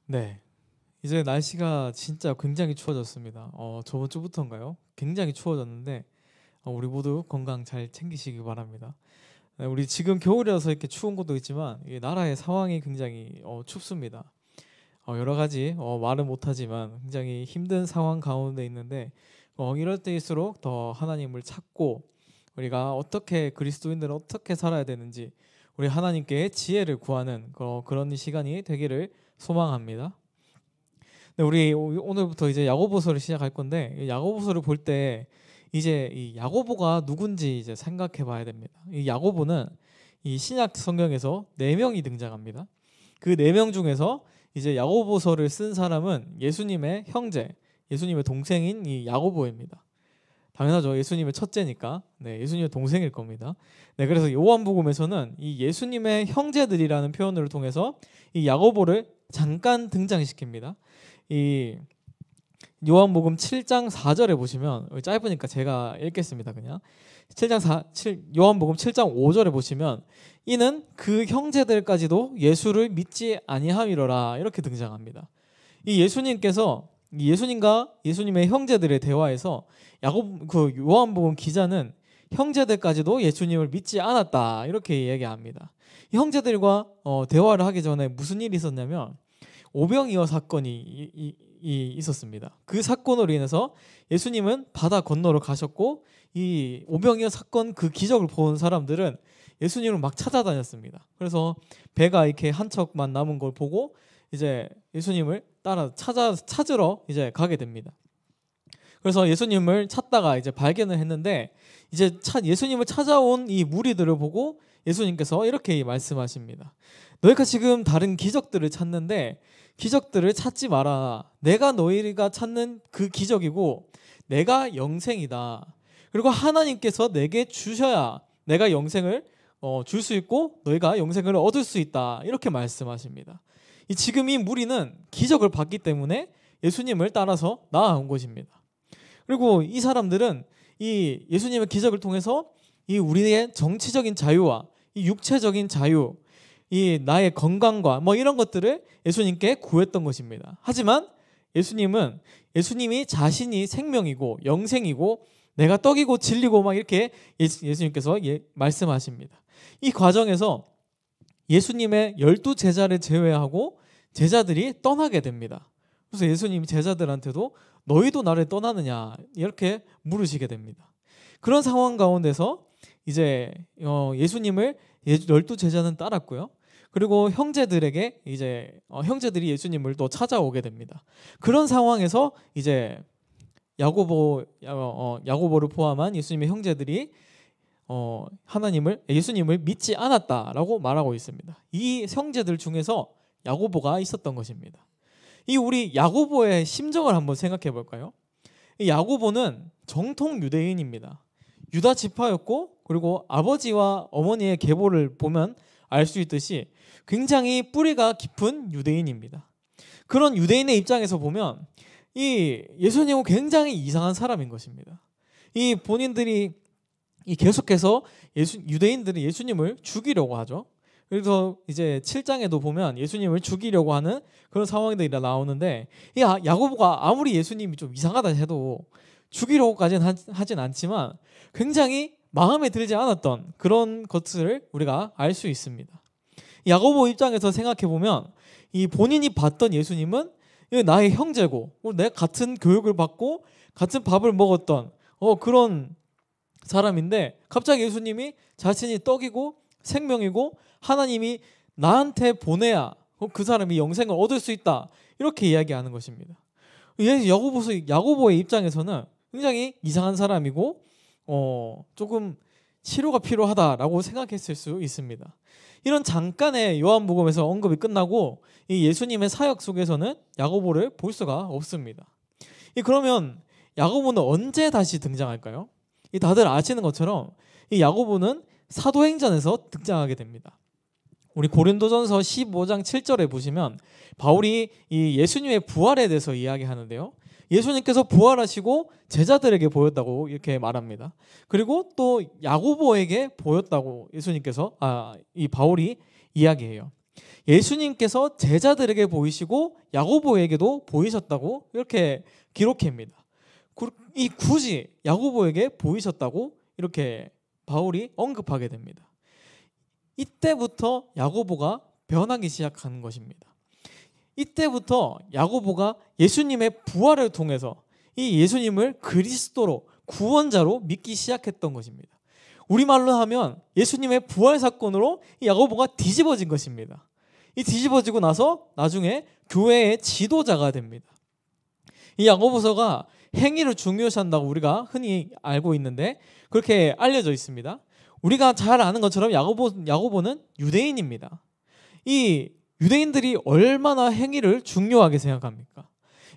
네, 이제 날씨가 진짜 굉장히 추워졌습니다. 저번 주부터인가요? 굉장히 추워졌는데 우리 모두 건강 잘 챙기시기 바랍니다. 네, 우리 지금 겨울이라서 이렇게 추운 것도 있지만 이 나라의 상황이 굉장히 춥습니다. 여러 가지 말은 못하지만 굉장히 힘든 상황 가운데 있는데 이럴 때일수록 더 하나님을 찾고 우리가 어떻게 그리스도인들은 어떻게 살아야 되는지 우리 하나님께 지혜를 구하는 그런 시간이 되기를 소망합니다. 네, 우리 오늘부터 이제 야고보서를 시작할 건데 이 야고보서를 볼 때 이제 이 야고보가 누군지 이제 생각해 봐야 됩니다. 이 야고보는 이 신약 성경에서 네 명이 등장합니다. 그 네 명 중에서 이제 야고보서를 쓴 사람은 예수님의 형제, 예수님의 동생인 이 야고보입니다. 당연하죠. 예수님의 첫째니까. 네, 예수님의 동생일 겁니다. 네, 그래서 요한복음에서는 이 예수님의 형제들이라는 표현을 통해서 이 야고보를 잠깐 등장시킵니다. 이 요한복음 7장 4절에 보시면 짧으니까 제가 읽겠습니다. 그냥 요한복음 7장 5절에 보시면 이는 그 형제들까지도 예수를 믿지 아니함이로라 이렇게 등장합니다. 이 예수님께서 예수님과 예수님의 형제들의 대화에서 요한복음 기자는 형제들까지도 예수님을 믿지 않았다 이렇게 얘기합니다. 이 형제들과 대화를 하기 전에 무슨 일이 있었냐면 오병이어 사건이 있었습니다. 그 사건으로 인해서 예수님은 바다 건너로 가셨고 이 오병이어 사건 그 기적을 본 사람들은 예수님을 막 찾아다녔습니다. 그래서 배가 이렇게 한 척만 남은 걸 보고 이제 예수님을 따라 찾으러 이제 가게 됩니다. 그래서 예수님을 찾다가 이제 발견을 했는데 이제 예수님을 찾아온 이 무리들을 보고 예수님께서 이렇게 말씀하십니다. 너희가 지금 다른 기적들을 찾는데 기적들을 찾지 마라. 내가 너희가 찾는 그 기적이고 내가 영생이다. 그리고 하나님께서 내게 주셔야 내가 영생을 줄 수 있고 너희가 영생을 얻을 수 있다. 이렇게 말씀하십니다. 지금 이 무리는 기적을 봤기 때문에 예수님을 따라서 나아온 것입니다. 그리고 이 사람들은 이 예수님의 기적을 통해서 이 우리의 정치적인 자유와 이 육체적인 자유, 이 나의 건강과 뭐 이런 것들을 예수님께 구했던 것입니다. 하지만 예수님이 자신이 생명이고 영생이고 내가 떡이고 진리고 막 이렇게 예수님께서 말씀하십니다. 이 과정에서 예수님의 12제자를 제외하고 제자들이 떠나게 됩니다. 그래서 예수님이 제자들한테도 너희도 나를 떠나느냐 이렇게 물으시게 됩니다. 그런 상황 가운데서 이제 예수님을 12제자는 따랐고요. 그리고 형제들에게 이제 형제들이 예수님을 또 찾아오게 됩니다. 그런 상황에서 이제 야고보를 포함한 예수님의 형제들이 예수님을 믿지 않았다라고 말하고 있습니다. 이 형제들 중에서 야고보가 있었던 것입니다. 우리 야고보의 심정을 한번 생각해 볼까요? 이 야고보는 정통 유대인입니다. 유다 지파였고 그리고 아버지와 어머니의 계보를 보면 알 수 있듯이 굉장히 뿌리가 깊은 유대인입니다. 그런 유대인의 입장에서 보면 이 예수님은 굉장히 이상한 사람인 것입니다. 본인들이 계속해서 유대인들이 예수님을 죽이려고 하죠. 그래서 이제 7장에도 보면 예수님을 죽이려고 하는 그런 상황들이 나오는데 야고보가 아무리 예수님이 좀 이상하다 해도 죽이려고까지는 하진 않지만 굉장히 마음에 들지 않았던 그런 것들을 우리가 알 수 있습니다. 야고보 입장에서 생각해 보면 본인이 봤던 예수님은 나의 형제고 내가 같은 교육을 받고 같은 밥을 먹었던 그런 사람인데 갑자기 예수님이 자신이 떡이고 생명이고 하나님이 나한테 보내야 그 사람이 영생을 얻을 수 있다 이렇게 이야기하는 것입니다. 야고보의 입장에서는 굉장히 이상한 사람이고 조금 치료가 필요하다라고 생각했을 수 있습니다. 이런 잠깐의 요한복음에서 언급이 끝나고 이 예수님의 사역 속에서는 야고보를 볼 수가 없습니다. 그러면 야고보는 언제 다시 등장할까요? 다들 아시는 것처럼 이 야고보는 사도행전에서 등장하게 됩니다. 우리 고린도전서 15장 7절에 보시면 바울이 이 예수님의 부활에 대해서 이야기하는데요. 예수님께서 부활하시고 제자들에게 보였다고 이렇게 말합니다. 그리고 또 야고보에게 보였다고 예수님께서 이 바울이 이야기해요. 예수님께서 제자들에게 보이시고 야고보에게도 보이셨다고 이렇게 기록합니다. 이 굳이 야고보에게 보이셨다고 이렇게 바울이 언급하게 됩니다. 이때부터 야고보가 변하기 시작하는 것입니다. 이때부터 야고보가 예수님의 부활을 통해서 이 예수님을 그리스도로 구원자로 믿기 시작했던 것입니다. 우리말로 하면 예수님의 부활 사건으로 이 야고보가 뒤집어진 것입니다. 이 뒤집어지고 나서 나중에 교회의 지도자가 됩니다. 이 야고보서가 행위를 중요시한다고 우리가 흔히 알고 있는데 그렇게 알려져 있습니다. 우리가 잘 아는 것처럼 야고보는 유대인입니다. 이 유대인들이 얼마나 행위를 중요하게 생각합니까?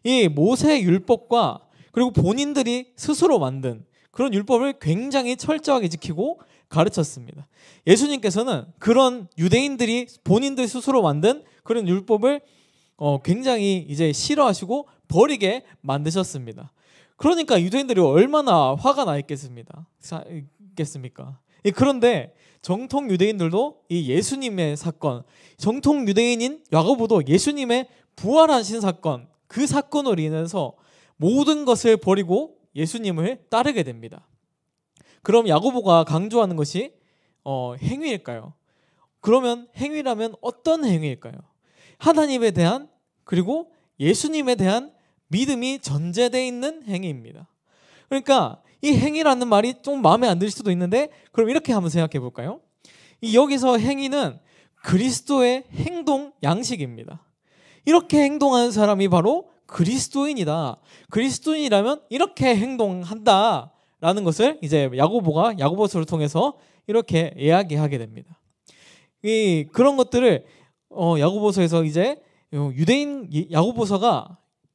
이 모세 율법과 그리고 본인들이 스스로 만든 그런 율법을 굉장히 철저하게 지키고 가르쳤습니다. 예수님께서는 그런 유대인들이 본인들 스스로 만든 그런 율법을 굉장히 이제 싫어하시고 버리게 만드셨습니다. 그러니까 유대인들이 얼마나 화가 나 있겠습니까? 그런데 정통 유대인들도 이 예수님의 사건, 정통 유대인인 야고보도 예수님의 부활하신 사건, 그 사건으로 인해서 모든 것을 버리고 예수님을 따르게 됩니다. 그럼 야고보가 강조하는 것이 행위일까요? 그러면 행위라면 어떤 행위일까요? 하나님에 대한 그리고 예수님에 대한 믿음이 전제되어 있는 행위입니다. 그러니까 이 행위라는 말이 좀 마음에 안 들 수도 있는데 그럼 이렇게 한번 생각해 볼까요? 여기서 행위는 그리스도의 행동 양식입니다. 이렇게 행동하는 사람이 바로 그리스도인이다. 그리스도인이라면 이렇게 행동한다라는 것을 이제 야고보가 야고보서를 통해서 이렇게 이야기하게 됩니다. 그런 것들을 야고보서에서 이제 유대인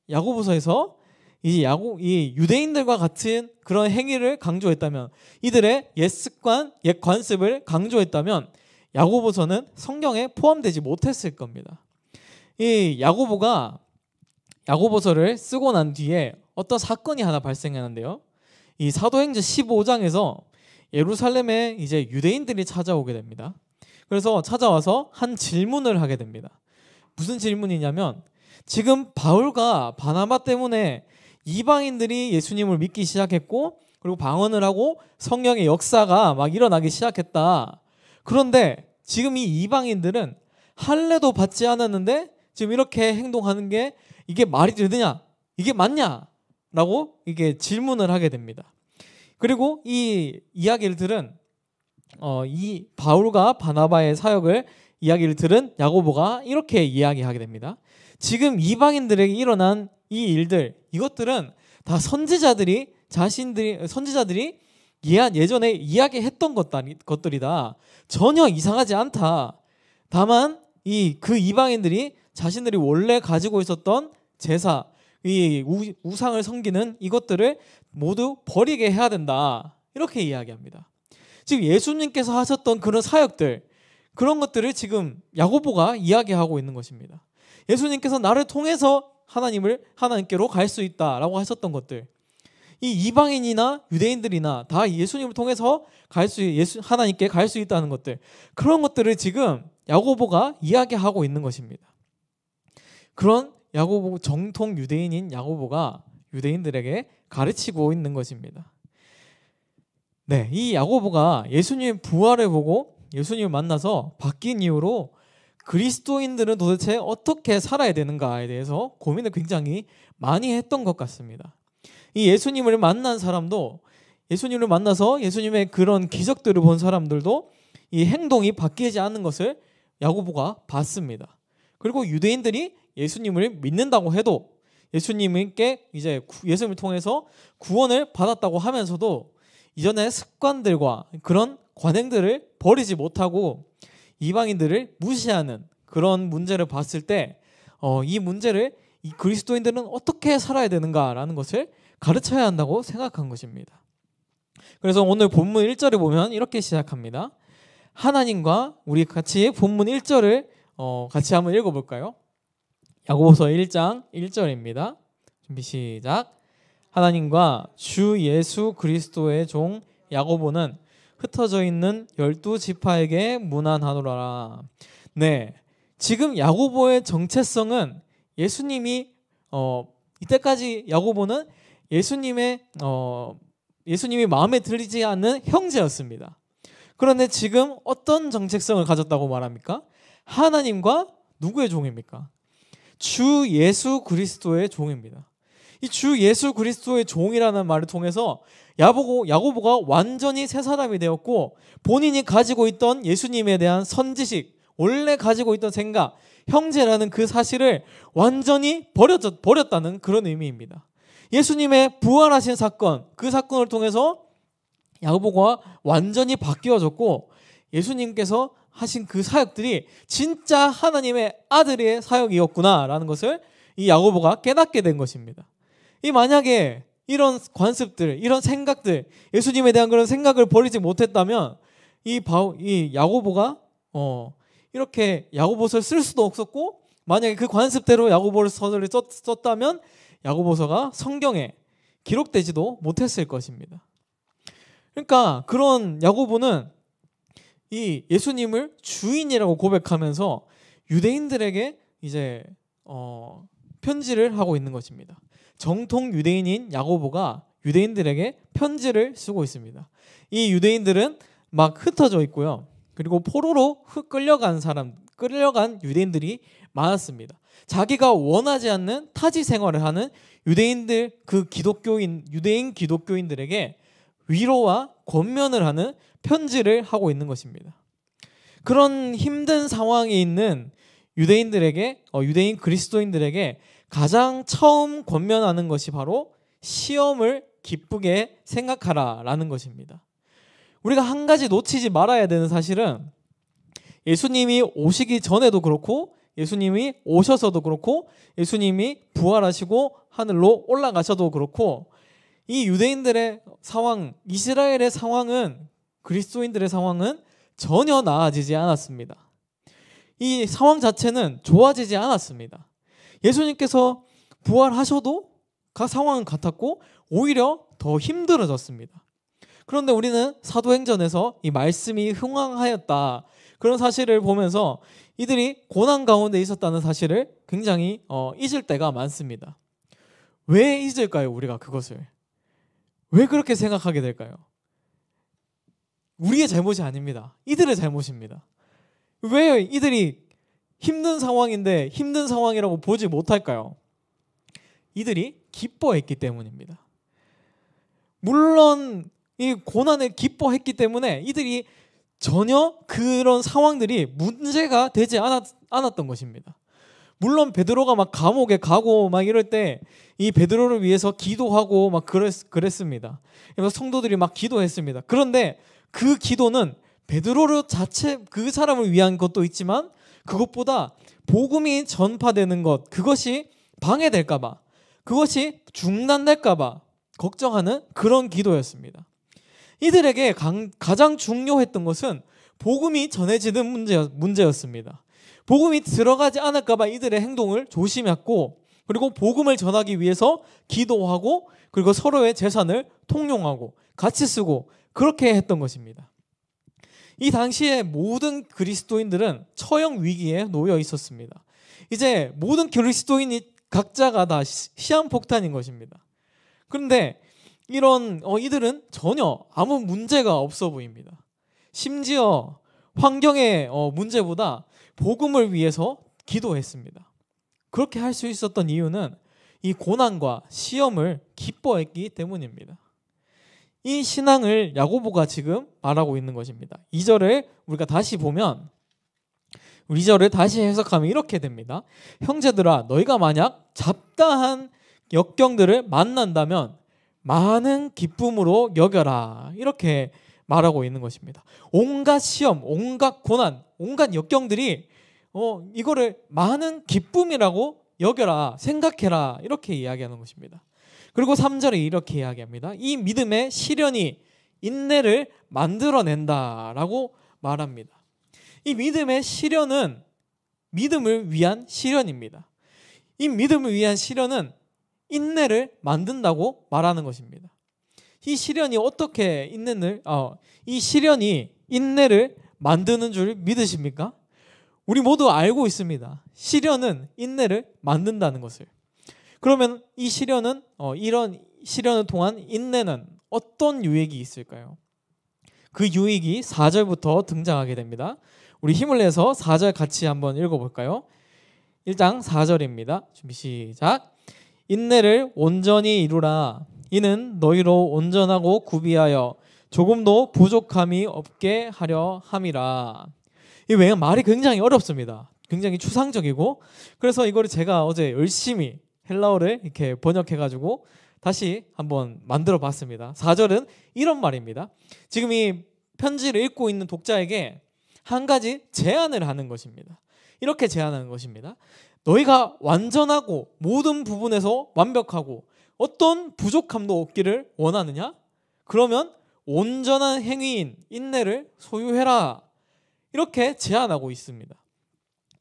야고보서에서 이 유대인들과 같은 그런 행위를 강조했다면, 이들의 옛 습관, 옛 관습을 강조했다면 야고보서는 성경에 포함되지 못했을 겁니다. 이 야고보서를 쓰고 난 뒤에 어떤 사건이 하나 발생하는데요. 이 사도행전 15장에서 예루살렘에 이제 유대인들이 찾아오게 됩니다. 그래서 찾아와서 한 질문을 하게 됩니다. 무슨 질문이냐면, 지금 바울과 바나바 때문에 이방인들이 예수님을 믿기 시작했고 그리고 방언을 하고 성령의 역사가 막 일어나기 시작했다. 그런데 지금 이 이방인들은 할례도 받지 않았는데 지금 이렇게 행동하는 게 이게 말이 되느냐? 이게 맞냐? 라고 이게 질문을 하게 됩니다. 그리고 이 이야기를 들은 이 바울과 바나바의 사역을 이야기를 들은 야고보가 이렇게 이야기하게 됩니다. 지금 이방인들에게 일어난 이 일들, 이것들은 다 선지자들이 예전에 이야기했던 것들이다. 전혀 이상하지 않다. 다만 그 이방인들이 자신들이 원래 가지고 있었던 제사, 이 우상을 섬기는 이것들을 모두 버리게 해야 된다. 이렇게 이야기합니다. 지금 예수님께서 하셨던 그런 사역들, 그런 것들을 지금 야고보가 이야기하고 있는 것입니다. 예수님께서 나를 통해서 하나님께로 갈 수 있다라고 하셨던 것들, 이 이방인이나 유대인들이나 다 예수님을 통해서 하나님께 갈 수 있다는 것들, 그런 것들을 지금 야고보가 이야기하고 있는 것입니다. 그런 정통 유대인인 야고보가 유대인들에게 가르치고 있는 것입니다. 네, 이 야고보가 예수님의 부활을 보고 예수님을 만나서 바뀐 이후로 그리스도인들은 도대체 어떻게 살아야 되는가에 대해서 고민을 굉장히 많이 했던 것 같습니다. 이 예수님을 만난 사람도, 예수님을 만나서 예수님의 그런 기적들을 본 사람들도 이 행동이 바뀌지 않는 것을 야고보가 봤습니다. 그리고 유대인들이 예수님을 믿는다고 해도, 예수님께 이제 예수님을 통해서 구원을 받았다고 하면서도 이전의 습관들과 그런 관행들을 버리지 못하고 이방인들을 무시하는 그런 문제를 봤을 때 이 문제를 이 그리스도인들은 어떻게 살아야 되는가라는 것을 가르쳐야 한다고 생각한 것입니다. 그래서 오늘 본문 1절을 보면 이렇게 시작합니다. 하나님과 우리 같이 본문 1절을 같이 한번 읽어볼까요? 야고보서 1장 1절입니다. 준비 시작. 하나님과 주 예수 그리스도의 종 야고보는 흩어져 있는 12지파에게 문안하노라. 네, 지금 야고보의 정체성은 예수님이 이때까지 야고보는 예수님이 마음에 들리지 않는 형제였습니다. 그런데 지금 어떤 정체성을 가졌다고 말합니까? 하나님과 누구의 종입니까? 주 예수 그리스도의 종입니다. 이 주 예수 그리스도의 종이라는 말을 통해서 야고보가 완전히 새 사람이 되었고, 본인이 가지고 있던 예수님에 대한 선지식, 원래 가지고 있던 생각, 형제라는 그 사실을 완전히 버렸다는 그런 의미입니다. 예수님의 부활하신 사건, 그 사건을 통해서 야고보가 완전히 바뀌어졌고, 예수님께서 하신 그 사역들이 진짜 하나님의 아들의 사역이었구나라는 것을 이 야고보가 깨닫게 된 것입니다. 이 만약에 이런 관습들, 이런 생각들, 예수님에 대한 그런 생각을 버리지 못했다면 이 야고보가 이렇게 야고보서를 쓸 수도 없었고, 만약에 그 관습대로 야고보서를 썼다면 야고보서가 성경에 기록되지도 못했을 것입니다. 그러니까 그런 야고보는 이 예수님을 주인이라고 고백하면서 유대인들에게 이제 편지를 하고 있는 것입니다. 정통 유대인인 야고보가 유대인들에게 편지를 쓰고 있습니다. 이 유대인들은 막 흩어져 있고요. 그리고 포로로 끌려간 유대인들이 많았습니다. 자기가 원하지 않는 타지 생활을 하는 유대인 기독교인들에게 위로와 권면을 하는 편지를 하고 있는 것입니다. 그런 힘든 상황에 있는 유대인 그리스도인들에게 가장 처음 권면하는 것이 바로 시험을 기쁘게 생각하라라는 것입니다. 우리가 한 가지 놓치지 말아야 되는 사실은, 예수님이 오시기 전에도 그렇고 예수님이 오셔서도 그렇고 예수님이 부활하시고 하늘로 올라가셔도 그렇고, 이 유대인들의 상황, 이스라엘의 상황은, 그리스도인들의 상황은 전혀 나아지지 않았습니다. 이 상황 자체는 좋아지지 않았습니다. 예수님께서 부활하셔도 그 상황은 같았고 오히려 더 힘들어졌습니다. 그런데 우리는 사도행전에서 이 말씀이 흥왕하였다, 그런 사실을 보면서 이들이 고난 가운데 있었다는 사실을 굉장히 잊을 때가 많습니다. 왜 잊을까요? 우리가 그것을 왜 그렇게 생각하게 될까요? 우리의 잘못이 아닙니다. 이들의 잘못입니다. 왜 이들이 힘든 상황인데 힘든 상황이라고 보지 못할까요? 이들이 기뻐했기 때문입니다. 물론 이 고난을 기뻐했기 때문에 이들이 전혀 그런 상황들이 문제가 되지 않았던 것입니다. 물론 베드로가 막 감옥에 가고 막 이럴 때 이 베드로를 위해서 기도하고 막 그랬습니다. 그래서 성도들이 막 기도했습니다. 그런데 그 기도는 베드로 자체 그 사람을 위한 것도 있지만, 그것보다 복음이 전파되는 것, 그것이 방해될까봐, 그것이 중단될까봐 걱정하는 그런 기도였습니다. 이들에게 가장 중요했던 것은 복음이 전해지는 문제였습니다. 복음이 들어가지 않을까봐 이들의 행동을 조심했고, 그리고 복음을 전하기 위해서 기도하고, 그리고 서로의 재산을 통용하고 같이 쓰고 그렇게 했던 것입니다. 이 당시에 모든 그리스도인들은 처형 위기에 놓여 있었습니다. 이제 모든 그리스도인이 각자가 다 시한폭탄인 것입니다. 그런데 이들은 전혀 아무 문제가 없어 보입니다. 심지어 환경의 문제보다 복음을 위해서 기도했습니다. 그렇게 할 수 있었던 이유는 이 고난과 시험을 기뻐했기 때문입니다. 이 신앙을 야고보가 지금 말하고 있는 것입니다. 2절을 우리가 다시 보면, 2절을 다시 해석하면 이렇게 됩니다. 형제들아, 너희가 만약 잡다한 역경들을 만난다면 많은 기쁨으로 여겨라, 이렇게 말하고 있는 것입니다. 온갖 시험, 온갖 고난, 온갖 역경들이 이거를 많은 기쁨이라고 여겨라, 생각해라, 이렇게 이야기하는 것입니다. 그리고 3절에 이렇게 이야기합니다. 이 믿음의 시련이 인내를 만들어낸다라고 말합니다. 이 믿음의 시련은 믿음을 위한 시련입니다. 이 믿음을 위한 시련은 인내를 만든다고 말하는 것입니다. 이 시련이 어떻게 이 시련이 인내를 만드는 줄 믿으십니까? 우리 모두 알고 있습니다. 시련은 인내를 만든다는 것을. 그러면 이 시련은 이런 시련을 통한 인내는 어떤 유익이 있을까요? 그 유익이 4절부터 등장하게 됩니다. 우리 힘을 내서 4절 같이 한번 읽어볼까요? 1장 4절입니다. 준비 시작. 인내를 온전히 이루라. 이는 너희로 온전하고 구비하여 조금도 부족함이 없게 하려 함이라. 이 말이 굉장히 어렵습니다. 굉장히 추상적이고, 그래서 이거를 제가 어제 열심히 헬라어를 이렇게 번역해가지고 다시 한번 만들어 봤습니다. 4절은 이런 말입니다. 지금 이 편지를 읽고 있는 독자에게 한 가지 제안을 하는 것입니다. 이렇게 제안하는 것입니다. 너희가 완전하고 모든 부분에서 완벽하고 어떤 부족함도 없기를 원하느냐? 그러면 온전한 행위인 인내를 소유해라. 이렇게 제안하고 있습니다.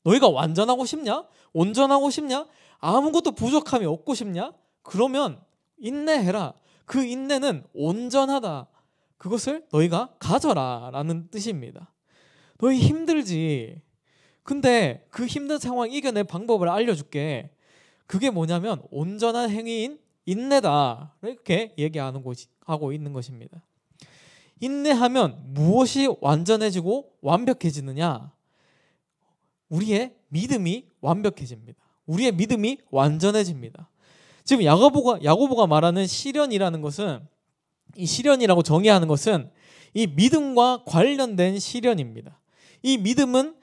너희가 완전하고 싶냐? 온전하고 싶냐? 아무것도 부족함이 없고 싶냐? 그러면 인내해라. 그 인내는 온전하다. 그것을 너희가 가져라 라는 뜻입니다. 너희 힘들지. 근데 그 힘든 상황 이겨낼 방법을 알려줄게. 그게 뭐냐면 온전한 행위인 인내다. 이렇게 하고 있는 것입니다. 인내하면 무엇이 완전해지고 완벽해지느냐? 우리의 믿음이 완벽해집니다. 우리의 믿음이 완전해집니다. 지금 야고보가 말하는 시련이라는 것은, 이 시련이라고 정의하는 것은 이 믿음과 관련된 시련입니다. 이 믿음은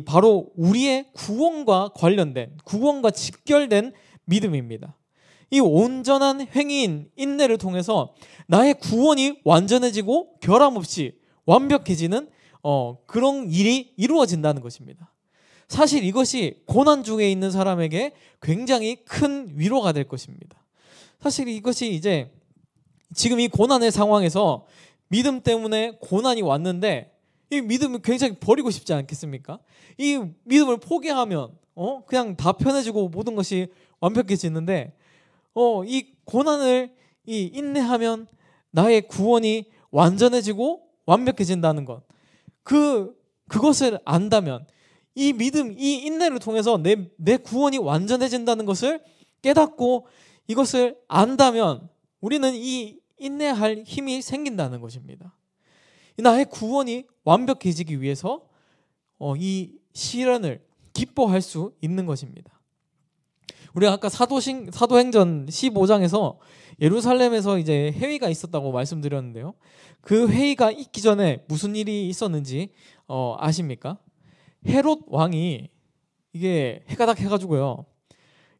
바로 우리의 구원과 관련된, 구원과 직결된 믿음입니다. 이 온전한 행위인 인내를 통해서 나의 구원이 완전해지고 결함 없이 완벽해지는 그런 일이 이루어진다는 것입니다. 사실 이것이 고난 중에 있는 사람에게 굉장히 큰 위로가 될 것입니다. 사실 이것이 이제 지금 이 고난의 상황에서 믿음 때문에 고난이 왔는데 이 믿음을 굉장히 버리고 싶지 않겠습니까? 이 믿음을 포기하면 그냥 다 편해지고 모든 것이 완벽해지는데 이 고난을 인내하면 나의 구원이 완전해지고 완벽해진다는 것, 그것을 안다면, 이 믿음, 이 인내를 통해서 내 구원이 완전해진다는 것을 깨닫고 이것을 안다면 우리는 이 인내할 힘이 생긴다는 것입니다. 나의 구원이 완벽해지기 위해서 이 시련을 기뻐할 수 있는 것입니다. 우리가 아까 사도행전 15장에서 예루살렘에서 이제 회의가 있었다고 말씀드렸는데요. 그 회의가 있기 전에 무슨 일이 있었는지 아십니까? 헤롯 왕이 이게 해가닥 해가지고요,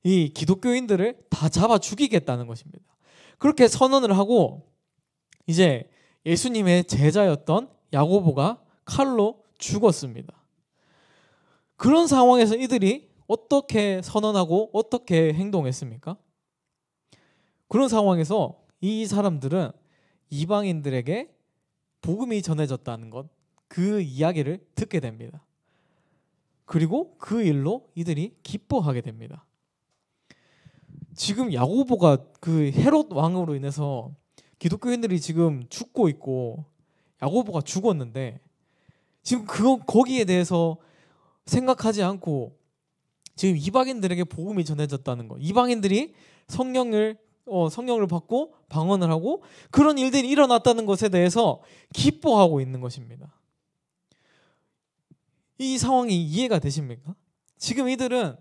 이 기독교인들을 다 잡아 죽이겠다는 것입니다. 그렇게 선언을 하고 이제 예수님의 제자였던 야고보가 칼로 죽었습니다. 그런 상황에서 이들이 어떻게 선언하고 어떻게 행동했습니까? 그런 상황에서 이 사람들은 이방인들에게 복음이 전해졌다는 것, 그 이야기를 듣게 됩니다. 그리고 그 일로 이들이 기뻐하게 됩니다. 지금 야고보가 그 헤롯 왕으로 인해서 기독교인들이 지금 죽고 있고 야고보가 죽었는데 지금 거기에 대해서 생각하지 않고 지금 이방인들에게 복음이 전해졌다는 것, 이방인들이 성령을 받고 방언을 하고 그런 일들이 일어났다는 것에 대해서 기뻐하고 있는 것입니다. 이 상황이 이해가 되십니까? 지금 이들은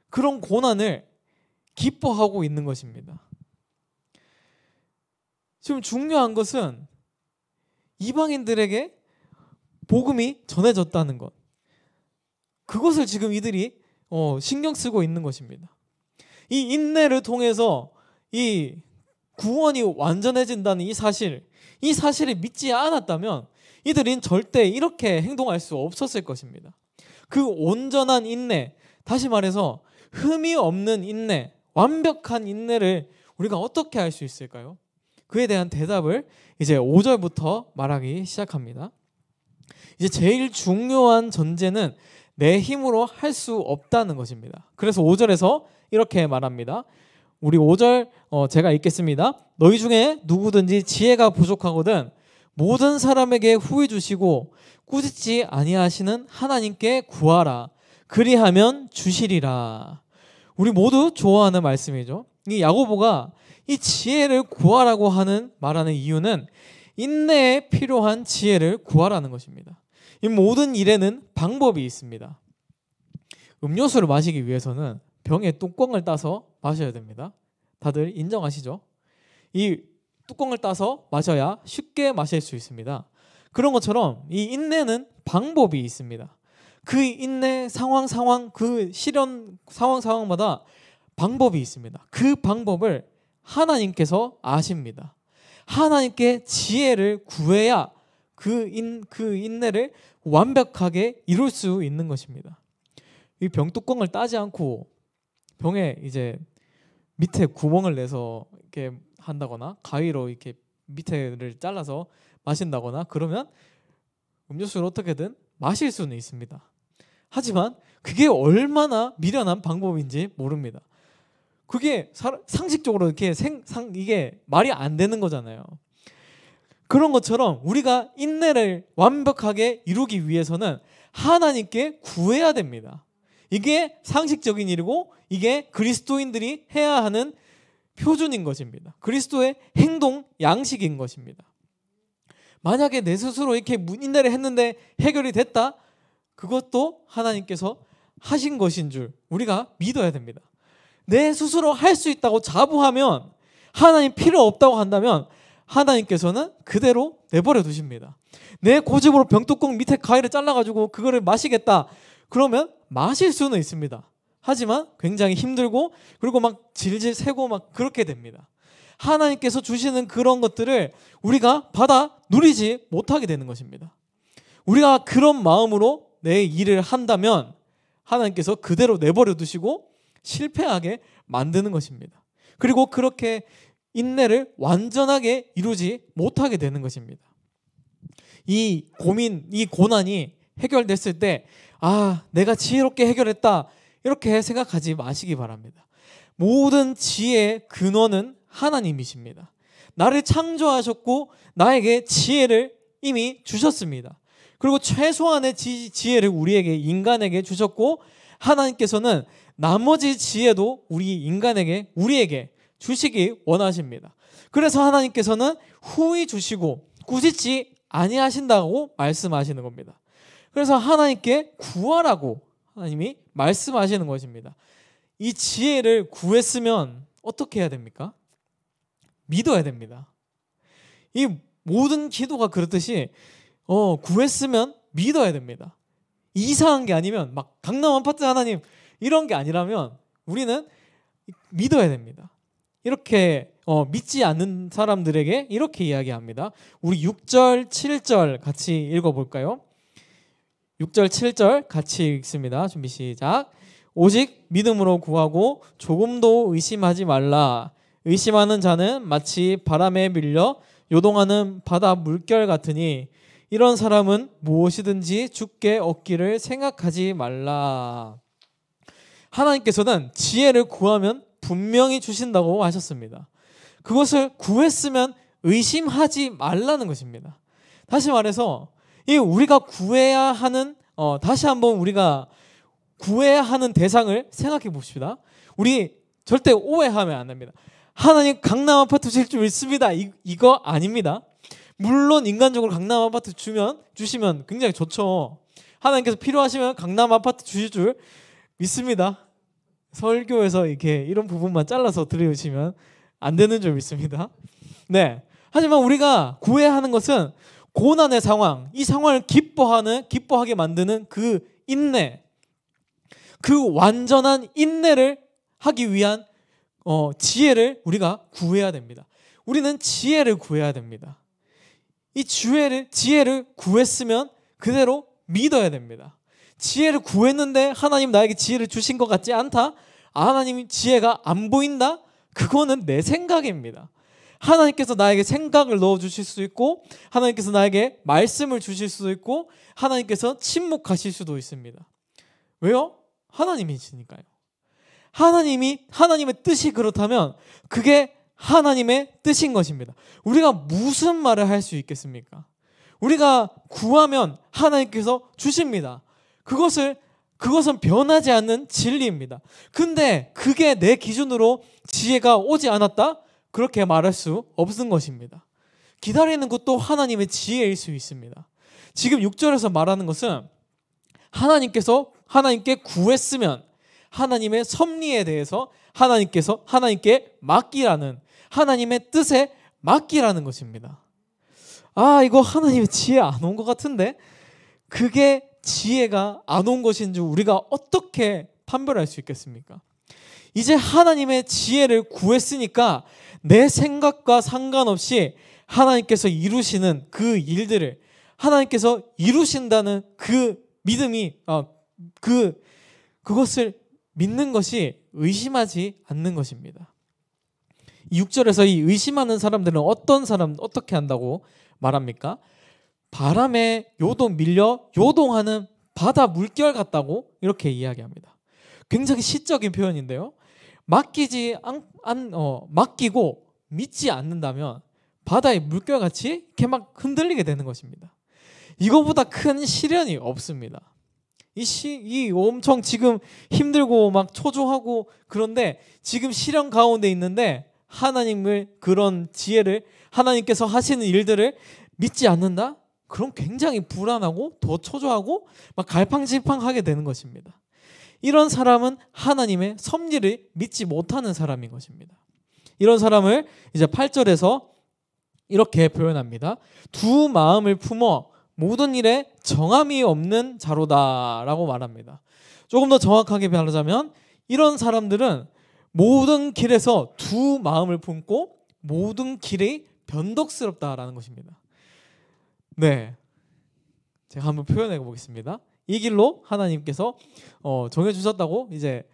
그런 고난을 기뻐하고 있는 것입니다. 지금 중요한 것은 이방인들에게 복음이 전해졌다는 것, 그것을 지금 이들이 신경 쓰고 있는 것입니다. 이 인내를 통해서 이 구원이 완전해진다는 이 사실을 믿지 않았다면 이들은 절대 이렇게 행동할 수 없었을 것입니다. 그 온전한 인내, 다시 말해서 흠이 없는 인내, 완벽한 인내를 우리가 어떻게 할 수 있을까요? 그에 대한 대답을 이제 5절부터 말하기 시작합니다. 이제 제일 중요한 전제는 내 힘으로 할 수 없다는 것입니다. 그래서 5절에서 이렇게 말합니다. 우리 5절 제가 읽겠습니다. 너희 중에 누구든지 지혜가 부족하거든 모든 사람에게 후히 주시고 꾸짖지 아니하시는 하나님께 구하라. 그리하면 주시리라. 우리 모두 좋아하는 말씀이죠. 이 야고보가 이 지혜를 구하라고 말하는 이유는 인내에 필요한 지혜를 구하라는 것입니다. 이 모든 일에는 방법이 있습니다. 음료수를 마시기 위해서는 병에 뚜껑을 따서 마셔야 됩니다. 다들 인정하시죠? 이 뚜껑을 따서 마셔야 쉽게 마실 수 있습니다. 그런 것처럼 이 인내는 방법이 있습니다. 그 인내 상황 그 실현 상황마다 방법이 있습니다. 그 방법을 하나님께서 아십니다. 하나님께 지혜를 구해야 그 인내를 완벽하게 이룰 수 있는 것입니다. 이 병뚜껑을 따지 않고 병에 이제 밑에 구멍을 내서 이렇게 한다거나 가위로 이렇게 밑에를 잘라서 마신다거나 그러면 음료수를 어떻게든 마실 수는 있습니다. 하지만 그게 얼마나 미련한 방법인지 모릅니다. 그게 상식적으로 이렇게 이게 말이 안 되는 거잖아요. 그런 것처럼 우리가 인내를 완벽하게 이루기 위해서는 하나님께 구해야 됩니다. 이게 상식적인 일이고 이게 그리스도인들이 해야 하는 표준인 것입니다. 그리스도의 행동 양식인 것입니다. 만약에 내 스스로 이렇게 인내를 했는데 해결이 됐다? 그것도 하나님께서 하신 것인 줄 우리가 믿어야 됩니다. 내 스스로 할 수 있다고 자부하면, 하나님 필요 없다고 한다면 하나님께서는 그대로 내버려 두십니다. 내 고집으로 병뚜껑 밑에 가위를 잘라가지고 그거를 마시겠다 그러면 마실 수는 있습니다. 하지만 굉장히 힘들고 그리고 막 질질 새고 막 그렇게 됩니다. 하나님께서 주시는 그런 것들을 우리가 받아 누리지 못하게 되는 것입니다. 우리가 그런 마음으로 내 일을 한다면 하나님께서 그대로 내버려 두시고 실패하게 만드는 것입니다. 그리고 그렇게 인내를 완전하게 이루지 못하게 되는 것입니다. 이 고민, 이 고난이 해결됐을 때 내가 지혜롭게 해결했다 이렇게 생각하지 마시기 바랍니다. 모든 지혜의 근원은 하나님이십니다. 나를 창조하셨고 나에게 지혜를 이미 주셨습니다. 그리고 최소한의 지혜를 우리에게, 인간에게 주셨고 하나님께서는 나머지 지혜도 우리에게 주시기 원하십니다. 그래서 하나님께서는 후히 주시고 꾸짖지 아니하신다고 말씀하시는 겁니다. 그래서 하나님께 구하라고 하나님이 말씀하시는 것입니다. 이 지혜를 구했으면 어떻게 해야 됩니까? 믿어야 됩니다. 이 모든 기도가 그렇듯이 구했으면 믿어야 됩니다. 이상한 게 아니면 막 강남 아파트 하나님 이런 게 아니라면 우리는 믿어야 됩니다. 이렇게 믿지 않는 사람들에게 이렇게 이야기합니다. 우리 6절 7절 같이 읽어볼까요? 6절 7절 같이 읽습니다. 준비 시작. 오직 믿음으로 구하고 조금도 의심하지 말라. 의심하는 자는 마치 바람에 밀려 요동하는 바다 물결 같으니 이런 사람은 무엇이든지 주께 얻기를 생각하지 말라. 하나님께서는 지혜를 구하면 분명히 주신다고 하셨습니다. 그것을 구했으면 의심하지 말라는 것입니다. 다시 말해서 우리가 구해야 하는 다시 한번 우리가 구해야 하는 대상을 생각해 봅시다. 우리 절대 오해하면 안 됩니다. 하나님 강남 아파트 주실 줄 믿습니다. 이거 아닙니다. 물론 인간적으로 강남 아파트 주시면 굉장히 좋죠. 하나님께서 필요하시면 강남 아파트 주실 줄 믿습니다. 설교에서 이런 부분만 잘라서 들으시면 안 되는 줄 믿습니다. 네. 하지만 우리가 구해야 하는 것은 고난의 상황, 이 상황을 기뻐하게 만드는 그 인내, 그 완전한 인내를 하기 위한 지혜를 우리가 구해야 됩니다. 우리는 지혜를 구해야 됩니다. 이 지혜를 구했으면 그대로 믿어야 됩니다. 지혜를 구했는데 하나님 나에게 지혜를 주신 것 같지 않다? 하나님 지혜가 안 보인다? 그거는 내 생각입니다. 하나님께서 나에게 생각을 넣어주실 수 있고 하나님께서 나에게 말씀을 주실 수도 있고 하나님께서 침묵하실 수도 있습니다. 왜요? 하나님이시니까요. 하나님의 뜻이 그렇다면 그게 하나님의 뜻인 것입니다. 우리가 무슨 말을 할 수 있겠습니까? 우리가 구하면 하나님께서 주십니다. 그것은 변하지 않는 진리입니다. 근데 그게 내 기준으로 지혜가 오지 않았다? 그렇게 말할 수 없는 것입니다. 기다리는 것도 하나님의 지혜일 수 있습니다. 지금 6절에서 말하는 것은 하나님께 구했으면 하나님의 섭리에 대해서 하나님께 맡기라는, 하나님의 뜻에 맡기라는 것입니다. 이거 하나님의 지혜 안 온 것 같은데, 그게 지혜가 안 온 것인 줄 우리가 어떻게 판별할 수 있겠습니까? 이제 하나님의 지혜를 구했으니까 내 생각과 상관없이 하나님께서 이루시는 그 일들을, 하나님께서 이루신다는 그 믿음이, 그것을 믿는 것이 의심하지 않는 것입니다. 6절에서 이 의심하는 사람들은 어떻게 한다고 말합니까? 바람에 밀려 요동하는 바다 물결 같다고 이렇게 이야기합니다. 굉장히 시적인 표현인데요. 맡기고 믿지 않는다면 바다의 물결같이 이렇게 막 흔들리게 되는 것입니다. 이거보다 큰 시련이 없습니다. 이 엄청 지금 힘들고 막 초조하고, 그런데 지금 시련 가운데 있는데 그런 지혜를, 하나님께서 하시는 일들을 믿지 않는다? 그럼 굉장히 불안하고 더 초조하고 막 갈팡질팡하게 되는 것입니다. 이런 사람은 하나님의 섭리를 믿지 못하는 사람인 것입니다. 이런 사람을 이제 8절에서 이렇게 표현합니다. 두 마음을 품어 모든 일에 정함이 없는 자로다 라고 말합니다. 조금 더 정확하게 말하자면 이런 사람들은 모든 길에서 두 마음을 품고 모든 길이 변덕스럽다라는 것입니다. 네, 제가 한번 표현해 보겠습니다. 이 길로 하나님께서 정해주셨다고 이제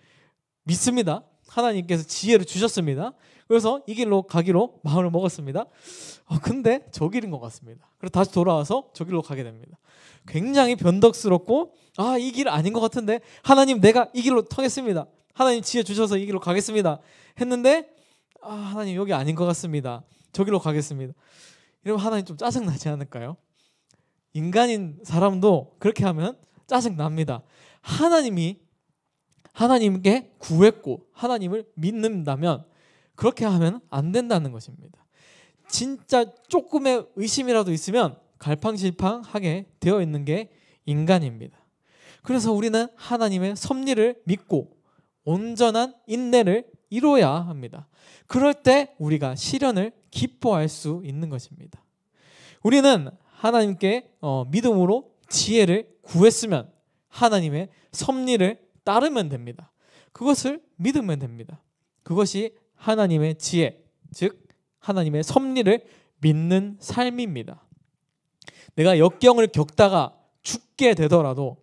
믿습니다. 하나님께서 지혜를 주셨습니다. 그래서 이 길로 가기로 마음을 먹었습니다. 근데 저 길인 것 같습니다. 그래서 다시 돌아와서 저 길로 가게 됩니다. 굉장히 변덕스럽고 이 길 아닌 것 같은데, 하나님 내가 이 길로 터겠습니다. 하나님 지혜 주셔서 이 길로 가겠습니다 했는데 하나님 여기 아닌 것 같습니다. 저 길로 가겠습니다. 이러면 하나님 좀 짜증나지 않을까요? 인간인 사람도 그렇게 하면 짜증납니다. 하나님께 구했고 하나님을 믿는다면 그렇게 하면 안 된다는 것입니다. 진짜 조금의 의심이라도 있으면 갈팡질팡하게 되어 있는 게 인간입니다. 그래서 우리는 하나님의 섭리를 믿고 온전한 인내를 이뤄야 합니다. 그럴 때 우리가 시련을 기뻐할 수 있는 것입니다. 우리는 하나님께 믿음으로 지혜를 구했으면 하나님의 섭리를 따르면 됩니다. 그것을 믿으면 됩니다. 그것이 하나님의 지혜, 즉 하나님의 섭리를 믿는 삶입니다. 내가 역경을 겪다가 죽게 되더라도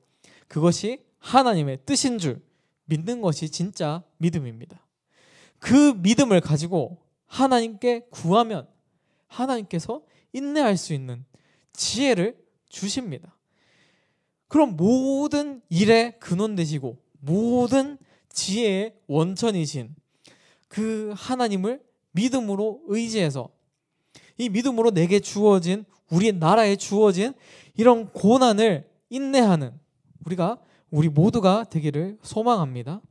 그것이 하나님의 뜻인 줄 믿는 것이 진짜 믿음입니다. 그 믿음을 가지고 하나님께 구하면 하나님께서 인내할 수 있는 지혜를 주십니다. 그럼 모든 일의 근원 되시고 모든 지혜의 원천이신 그 하나님을 믿음으로 의지해서, 이 믿음으로 내게 주어진, 우리 나라에 주어진 이런 고난을 인내하는 우리 모두가 되기를 소망합니다.